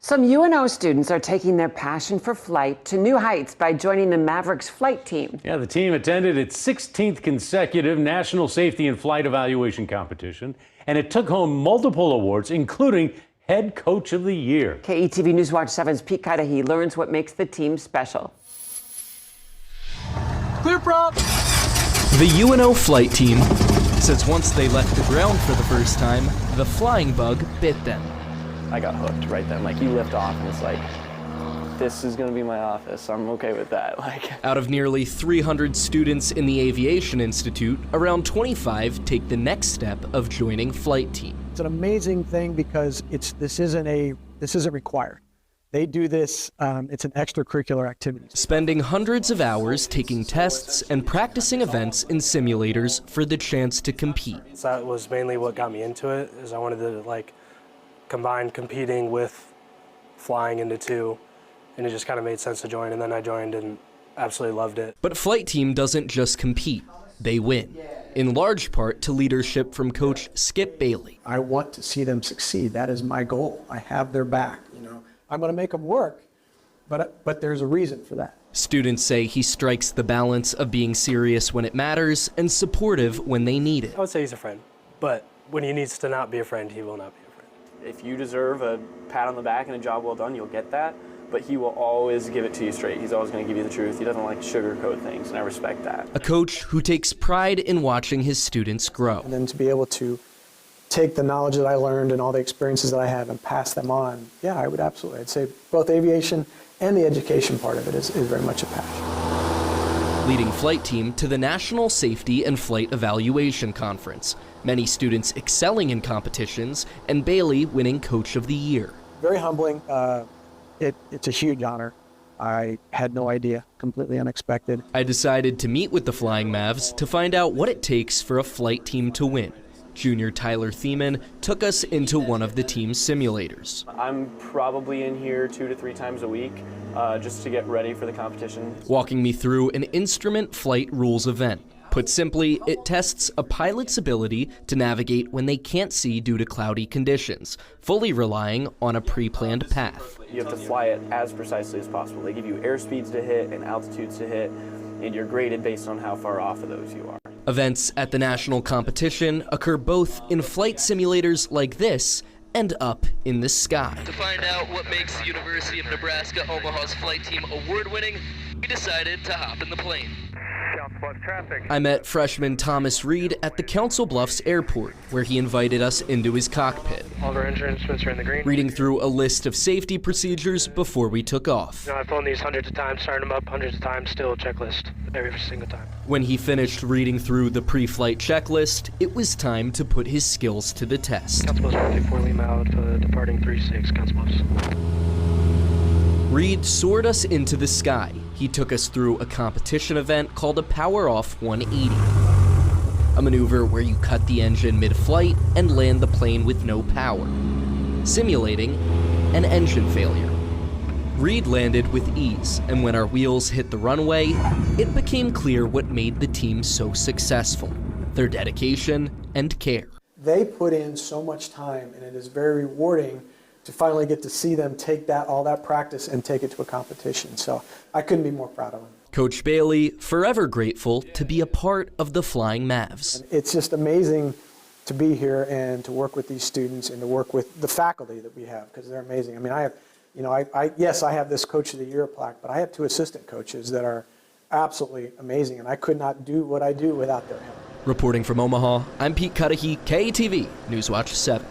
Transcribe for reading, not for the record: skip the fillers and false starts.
Some UNO students are taking their passion for flight to new heights by joining the Mavericks flight team. Yeah, the team attended its 16th consecutive National Safety and Flight Evaluation competition, and it took home multiple awards, including Head Coach of the Year. KETV News Watch 7's Pete Cudahy learns what makes the team special. Clear prop! The UNO flight team says once they left the ground for the first time, the flying bug bit them. I got hooked right then. Like, you lift off and it's like, this is gonna be my office. I'm okay with that. Out of nearly 300 students in the Aviation Institute, around 25 take the next step of joining flight team. It's an amazing thing because this isn't required. They do this, it's an extracurricular activity. Spending hundreds of hours taking tests and practicing events in simulators for the chance to compete. That was mainly what got me into it, is I wanted to combine competing with flying into two, and it just kind of made sense to join, and then I joined and absolutely loved it. But flight team doesn't just compete, they win, in large part to leadership from coach Skip Bailey. I want to see them succeed. That is my goal. I have their back. I'm going to make them work, but there's a reason for that. Students say he strikes the balance of being serious when it matters and supportive when they need it. I would say he's a friend, but when he needs to not be a friend, he will not be a friend. If you deserve a pat on the back and a job well done, you'll get that, but he will always give it to you straight. He's always going to give you the truth. He doesn't like sugarcoat things, and I respect that. A coach who takes pride in watching his students grow. And then to be able to take the knowledge that I learned and all the experiences that I have and pass them on, yeah, I would absolutely. I'd say both aviation and the education part of it is very much a passion. Leading flight team to the National Safety and Flight Evaluation Conference. Many students excelling in competitions, and Bailey winning Coach of the Year. Very humbling. It's a huge honor. I had no idea, completely unexpected. I decided to meet with the Flying Mavs to find out what it takes for a flight team to win. Junior Tyler Thiemann took us into one of the team's simulators. I'm probably in here 2 to 3 times a week just to get ready for the competition. Walking me through an instrument flight rules event. Put simply, it tests a pilot's ability to navigate when they can't see due to cloudy conditions, fully relying on a pre-planned path. You have to fly it as precisely as possible. They give you airspeeds to hit and altitudes to hit, and you're graded based on how far off of those you are. Events at the national competition occur both in flight simulators like this and up in the sky. To find out what makes the University of Nebraska Omaha's flight team award-winning, we decided to hop in the plane. I met freshman Thomas Reed at the Council Bluffs Airport, where he invited us into his cockpit. All of our engine instruments are in the green. Reading through a list of safety procedures before we took off. I've flown these hundreds of times, started them up hundreds of times, still a checklist every single time. When he finished reading through the pre-flight checklist, it was time to put his skills to the test. Council Bluffs 54 Lima out, departing 36, Council Bluffs. Reed soared us into the sky. He took us through a competition event called a Power Off 180. A maneuver where you cut the engine mid-flight and land the plane with no power, simulating an engine failure. Reed landed with ease, and when our wheels hit the runway, it became clear what made the team so successful: their dedication and care. They put in so much time, and it is very rewarding to finally get to see them take all that practice and take it to a competition. So I couldn't be more proud of them. Coach Bailey, forever grateful to be a part of the Flying Mavs. It's just amazing to be here and to work with these students and to work with the faculty that we have, because they're amazing. I mean, yes, I have this Coach of the Year plaque, but I have 2 assistant coaches that are absolutely amazing, and I could not do what I do without their help. Reporting from Omaha, I'm Pete Cudahy, KETV News Watch 7.